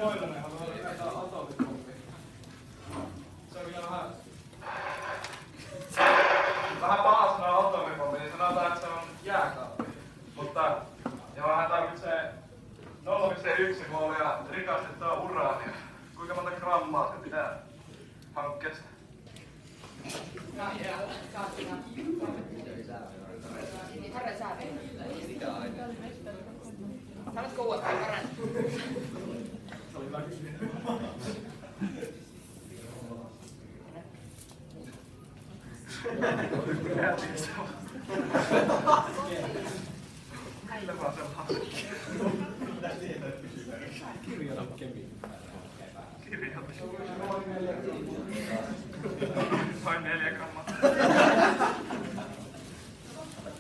Moinonen haluaa vetää atomikompi. Se on vielä vähän paha sanoa atomikompi, niin sanotaan, että se on jääkaappi. Mutta joo, hän tarvitsee 0,1 moolia rikastettua uraania. Kuinka monta grammaa se pitää hankkia sitä? Haluatko uudestaan paran? Se oli hyvä kysymys. Kirjoita kemiikkaa. Vain 4 grammaa.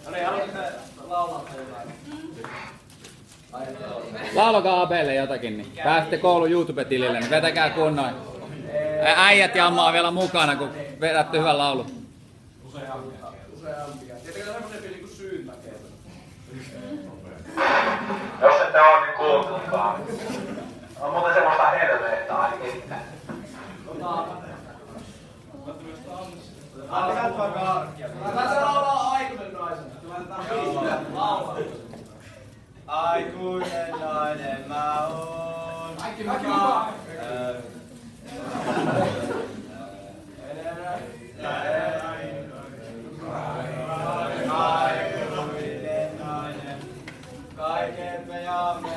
No niin, haluatte laulaa jotain? Laulakaa Abelle jotakin, niin pääsette koulun YouTube-tilille, niin vetäkää kunnoin. Äijät ja Amma on vielä mukana, kun vedätte hyvän laulun. Useampia. Tietenkin semmoisia niinku syyn takia. Jos ette oo, niin kuultukaan. On muuten semmoista helveettä ainakin. Antakaa vaikka arkkia. Mä se laulaa aikuisen naisen. Laitetaan biisiä. Laulaa. Aikuinen nainen mä oon. Kaikki mukaan. Aikuinen nainen. Kaiken me jaamme.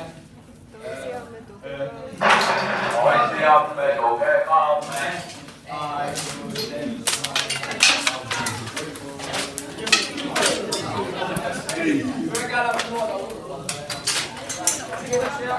Toisiamme tukekaamme. Aikuinen Kiitoksia.